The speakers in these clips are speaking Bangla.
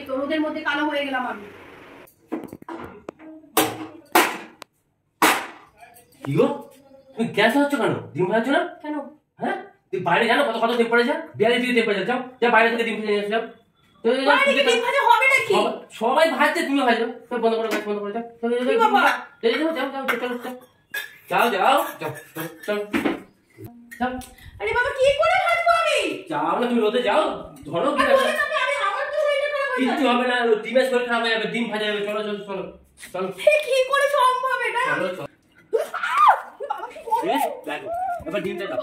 তো রোদের মধ্যে কালো হয়ে গেলাম আমি। কি গো তুমি গ্যাস হচ্ছ কেন? ডিম ভাজছো না কেন? হ্যাঁ তুমি বাইরে জানো কত কত টেম্পারেচার? 42 degree temperature. যাও যাও বাইরে থেকে ডিম ভেজে যাও। ডিম ভাজা হবে নাকি? সবাই ভাজছে তুমি ভাজো। সব বন্ধ করো, বন্ধ করো। যাও যাও যাও যাও যাও যাও। আরে বাবা কি করে ভাজবো আমি? যাও না তুমি রোদে যাও, ধরো কি কিচ্ছু হবে না, ডিমের শরীর খারাপ হয়ে যাবে, ডিম ভাজা যাবে। চলো চলো চলো চলো। কি করে সম্ভব এটা? চলো চলো। দেখো এবার ডিমটা দাও।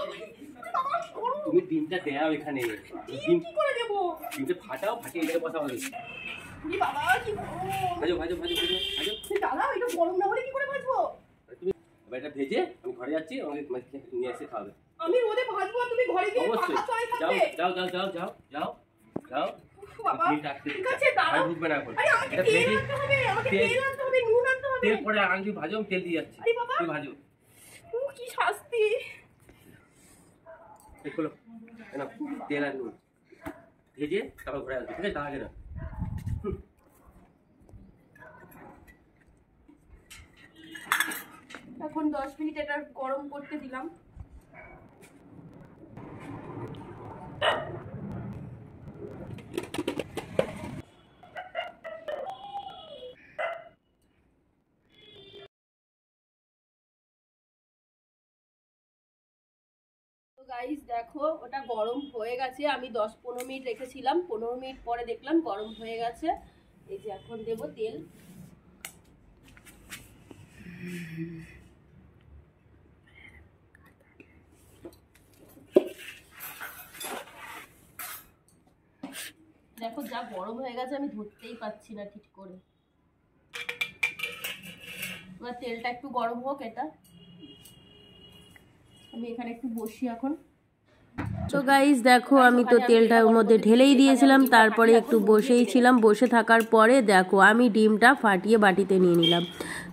তুমি ডিমটা দেও এখানে। ডিম কি করে দেব? ডিমটা ফাটাও, ফাটিয়ে এখানে বসাও। আরে বাবা কি ভাজো ভাজো ভাজো ভাজো ভাজো। দাদা এটা গরম না হলে কি করে ভাজবো? তুমি এবার এটা ভেজে আমি ঘরে যাচ্ছি, আমাকে নিয়ে এসে খাওয়াবে। আমি রোদে ভাজবো, তুমি ঘরে গিয়ে অবশ্যই যাও যাও যাও যাও যাও যাও যাও। বাবা ঠিক আছে দাঁড়াও। আর ঢুকবে না এখন। এটা ভেজে আমাকে তেল আনতে হবে, নুন আনতে হবে। তেল পরে আগে ভাজো, তেল দিয়ে যাচ্ছি। আরে বাবা তুমি ভাজো। কি শাস্তি। দেখো না তেল আর নুন ভেজে তারপর ঘরে আসবে, ঠিক আছে? তার আগে না। এখন 10 মিনিট এটা গরম করতে দিলাম। গাইস দেখো ওটা গরম হয়ে গেছে, আমি 10-15 মিনিট রেখেছিলাম, 15 মিনিট পরে দেখলাম গরম হয়ে গেছে। এই যে এখন দেব তেল। দেখো যা গরম হয়ে গেছে, আমি ধরতেই পাচ্ছি না ঠিক করে। এবার তেলটা একটু গরম হোক, এটা আমি এখানে একটু বসি এখন। তো গাইস দেখো আমি তো তেলটা ওর মধ্যে ঢেলেই দিয়েছিলাম, তারপরে একটু বসেই ছিলাম। বসে থাকার পরে দেখো আমি ডিমটা ফাটিয়ে বাটিতে নিয়ে নিলাম।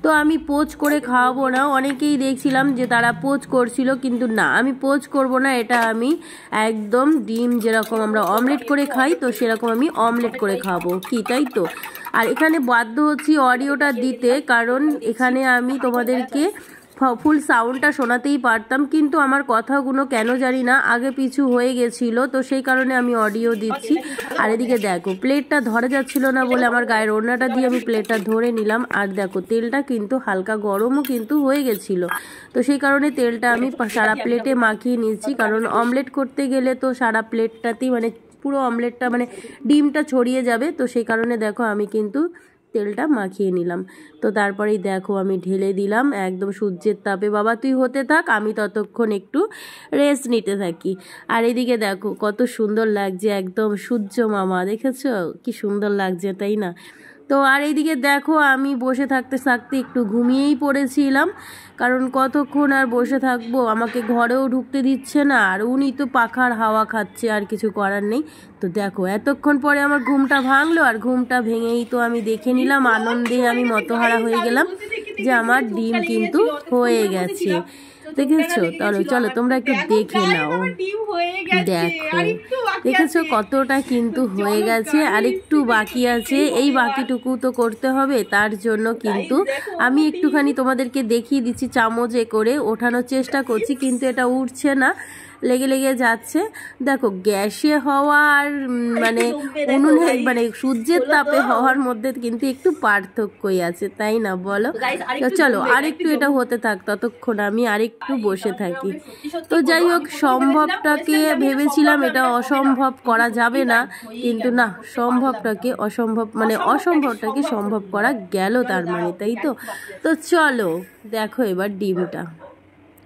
তো আমি পোচ করে খাওয়াবো না, অনেকেই দেখছিলাম যে তারা পোচ করছিল, কিন্তু না আমি পোচ করব না। এটা আমি একদম ডিম যেরকম আমরা অমলেট করে খাই, তো সেরকম আমি অমলেট করে খাবো, কি তাই তো? আর এখানে বাধ্য হচ্ছি অডিওটা দিতে, কারণ এখানে আমি তোমাদেরকে ফুল সাউন্ডটা শোনাতেই পারতাম, কিন্তু আমার কথাগুলো কেন জানি না আগে পিছু হয়ে গেছিল, তো সেই কারণে আমি অডিও দিচ্ছি। আর এদিকে দেখো প্লেটটা ধরে যাচ্ছিল না বলে আমার গায়ের ওড়নাটা দিয়ে আমি প্লেটটা ধরে নিলাম। আর দেখো তেলটা কিন্তু হালকা গরমও কিন্তু হয়ে গেছিলো, তো সেই কারণে তেলটা আমি সারা প্লেটে মাখিয়ে নিচ্ছি, কারণ অমলেট করতে গেলে তো সারা প্লেটটাতেই মানে পুরো অমলেটটা মানে ডিমটা ছড়িয়ে যাবে, তো সেই কারণে দেখো আমি কিন্তু তেলটা মাখিয়ে নিলাম। তো তারপরেই দেখো আমি ঢেলে দিলাম একদম সূর্যের তাপে। বাবা তুই হতে থাক, আমি ততক্ষণ একটু রেস্ট নিতে থাকি। আর এদিকে দেখো কত সুন্দর লাগছে, একদম সূর্য মামা, দেখেছো কি সুন্দর লাগছে তাই না? তো আর এইদিকে দেখো আমি বসে থাকতে থাকতে একটু ঘুমিয়েই পড়েছিলাম, কারণ কতক্ষণ আর বসে থাকবো, আমাকে ঘরেও ঢুকতে দিচ্ছে না, আর উনি তো পাখার হাওয়া খাচ্ছে, আর কিছু করার নেই। তো দেখো এতক্ষণ পরে আমার ঘুমটা ভাঙলো, আর ঘুমটা ভেঙেই তো আমি দেখে নিলাম, আনন্দে আমি মতহারা হয়ে গেলাম যে আমার ডিম কিন্তু হয়ে গেছে। দেখেছো? চলো চলো তোমরা একটু দেখে নাও। দেখো দেখেছো কতটা কিন্তু হয়ে গেছে, আর একটু বাকি আছে, এই বাকিটুকু তো করতে হবে। তার জন্য কিন্তু আমি একটুখানি তোমাদেরকে দেখিয়ে দিচ্ছি, চামচে করে ওঠানোর চেষ্টা করছি, কিন্তু এটা উঠছে না, লেগে লেগে যাচ্ছে। দেখো গ্যাসে হওয়া আর মানে উনুনে মানে সূর্যের তাপে হওয়ার মধ্যে কিন্তু একটু পার্থক্যই আছে, তাই না বলো? তো চলো আরেকটু এটা হতে থাক, ততক্ষণ আমি আরেকটু বসে থাকি। তো যাই হোক সম্ভবটাকে ভেবেছিলাম এটা অসম্ভব করা যাবে না, কিন্তু না সম্ভবটাকে অসম্ভব মানে অসম্ভবটাকে সম্ভব করা গেল তার মানে, তাই তো? তো চলো দেখো এবার ডিমটা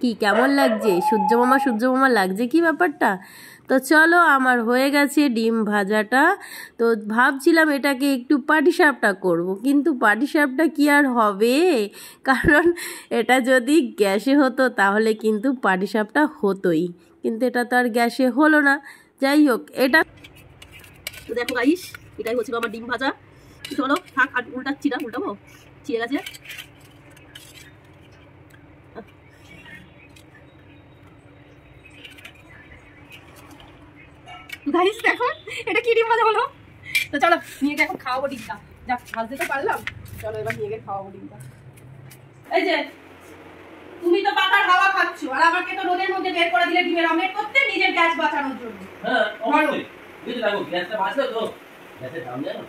কি কেমন লাগছে, সূর্য মামা লাগছে কি ব্যাপারটা। তো চলো আমার হয়ে গেছে ডিম ভাজাটা। তো ভাবছিলাম এটাকে একটু পাটিসাপটা করব, কিন্তু পাটিসাপটা কি আর হবে, কারণ এটা যদি গ্যাসে হতো তাহলে কিন্তু পাটিসাপটা হতোই, কিন্তু এটা তো আর গ্যাসে হলো না। যাই হোক এটা তো দেখো গাইস এটাই হচ্ছিল আমার ডিম ভাজা। চলো থাক আর উল্টাচ্ছি না, উল্টাবো চিড়ে গেছে। গাইস দেখো এটা কি ডিম ভাজা হলো, তো চলো নিয়ে গিয়ে এখন খাওয়াবো ডিমটা। যাক ভাজতে তো পারলাম, চলো এবার নিয়ে গিয়ে খাওয়াবো ডিমটা। এই যে তুমি তো পাতার হাওয়া খাচ্ছ, আর আমাকে তো রোদের মধ্যে বের করে দিলে ডিমের অমলেট করতে, নিজের গ্যাস বাঁচানোর জন্য। হ্যাঁ অবশ্যই বুঝতে থাকো, গ্যাসটা বাঁচলো তো, গ্যাসের দাম জানো?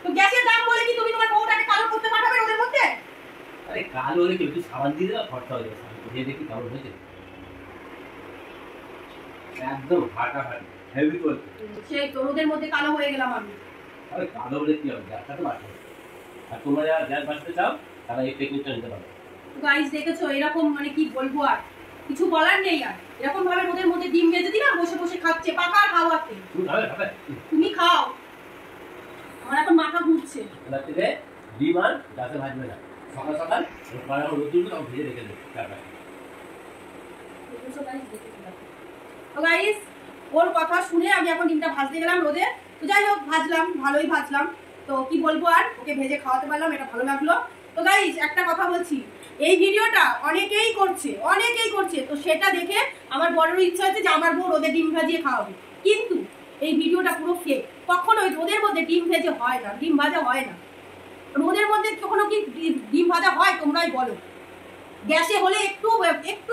তো গ্যাসের দাম বলে কি তুমি তোমার বউটাকে কালো করতে পাঠাবে রোদের মধ্যে? আরে কালো হলে কি একটু সাবান দিয়ে দিলে খরচা হয়ে যাবে, দিয়ে দেখি কেমন হয়েছে। একদম ফাটাফাটি হেভি করছে। সেই তো রোদের মধ্যে কালো হয়ে গেলাম আমি। আরে কালো হলে কি হবে, গ্যাসটা তো বাঁচবে। আর তোমরা যারা গ্যাস বাঁচতে চাও তারা এই টেকনিকটা নিতে পারো। গাইস দেখেছো এরকম, মানে কি বলবো, আর কিছু বলার নেই। আর এরকম ভাবে রোদের মধ্যে ডিম ভেজে দিই না, বসে বসে খাচ্ছে পাকার হাওয়াতে। তুমি খাও, আমার এখন মাথা ঘুরছে। রাত্রিরে ডিম আর গাছে ভাজবে না, সকাল সকাল রোদ তুলবে তখন ভেজে রেখে দেবে। তো গাইস ওর কথা শুনে আমি এখন ডিমটা ভাজতে গেলাম রোদে। তো যাই হোক ভাজলাম, ভালোই ভাজলাম। তো কি বলবো, আর ওকে ভেজে খাওয়াতে পারলাম, এটা ভালো লাগলো। তো গাইস একটা কথা বলছি, এই ভিডিওটা অনেকেই করছে, তো সেটা দেখে আমার বড় ইচ্ছা হচ্ছে যে আমার বউ রোদে ডিম ভাজিয়ে খাওয়াবে। কিন্তু এই ভিডিওটা পুরো ফেক। কখনোই রোদের মধ্যে ডিম ভেজে হয় না, ডিম ভাজা হয় না। রোদের মধ্যে কখনো কি ডিম ভাজা হয় তোমরাই বলো? গ্যাসে হলে একটু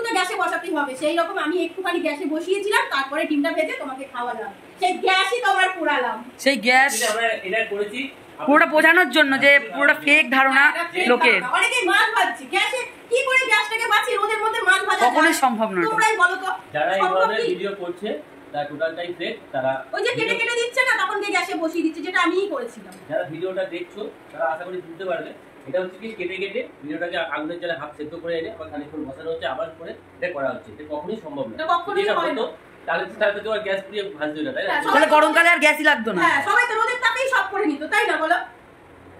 তো গ্যাসে বসাতেই হবে। সেই রকম আমি একটুখানি গ্যাসে বসিয়েছিলাম, তারপরে ডিমটা ভেজে তোমাকে খাওয়ালাম। সেই গ্যাসই তোমার পুরালাম। সেই গ্যাস আমরা এটা করেছি পুরোটা বোঝানোর জন্য যে পুরোটা ফেক ধারণা লোকের। অনেকে মাছ ভাজছে গ্যাসে, কি করে গ্যাসটাকে বাঁচিয়ে রোদের মধ্যে মাছ ভাজা কখনোই সম্ভব নয়। তোমরাই বলো তো। যারা এই ধরনের ভিডিও করছে তারা টোটালটাই ফেক। তারা ওই যে কেটে কেটে দিচ্ছে না, তখন দিয়ে গ্যাসে বসিয়ে দিচ্ছে, যেটা আমিই করেছিলাম। যারা ভিডিওটা দেখছো তারা আশা করি বুঝতে পারবে এটা হচ্ছে কি কেটে কেটে ভিডিওটাকে আগুনের জলে হাফ সেদ্ধ করে এনে আবার খানিকক্ষণ বসানো হচ্ছে, আবার করে এটা করা হচ্ছে। এটা কখনোই সম্ভব না। এটা কখনোই হয় না। তাহলে তো আর গ্যাস দিয়ে ভাজতে না, তাই না? তাহলে গরমকালে আর গ্যাসই লাগতো না। হ্যাঁ, সবাই তো রোদের তাপেই সব করে নিত, তাই না বলো?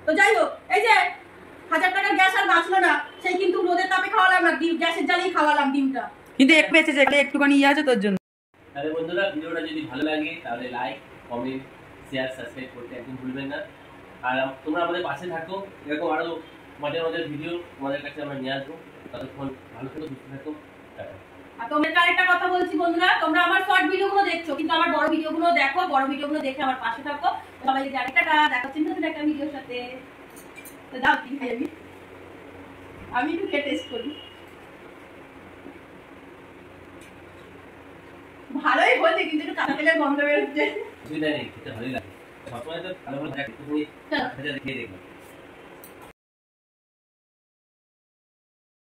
তো যাই হোক, এই যে 1000 টাকার গ্যাস আর বাঁচলো না, সেই কিন্তু রোদের তাপে খাওয়ালাম না, গ্যাসের জ্বালিয়ে খাওয়ালাম ডিমটা। কিন্তু একটু বেঁচে যে একটুখানি ইয়ে আছে তোর জন্য। তাহলে বন্ধুরা ভিডিওটা যদি ভালো লাগে তাহলে লাইক, কমেন্ট, শেয়ার, সাবস্ক্রাইব করতে একদম ভুলবেন না। আর তোমরা আমাদের পাশে থাকো, এরকম আরো মজার ভিডিও তোমাদের কাছে আমরা নিয়ে আসবো। ততক্ষণ ভালো থাকো, সুস্থ থাকো, টাটা। আর তোমাদের আরেকটা কথা বলছি বন্ধুরা, তোমরা আমার শর্ট ভিডিওগুলো দেখছো, কিন্তু আমার বড় ভিডিওগুলো দেখো, বড় ভিডিওগুলো দেখে আমার পাশে থাকো। সবাই যদি আরেকটা দেখাচ্ছি নতুন একটা ভিডিওর সাথে। তো দাও কি খাই আমি একটু খেয়ে টেস্ট করি। ভালোই হয়েছে, কিন্তু একটু কাঁচা তেলের গন্ধ বেরোচ্ছে। অসুবিধা নেই, খেতে ভালোই লাগে। সবসময় তো ভালো ভালো থাকে, একটু খেয়ে দেখলাম।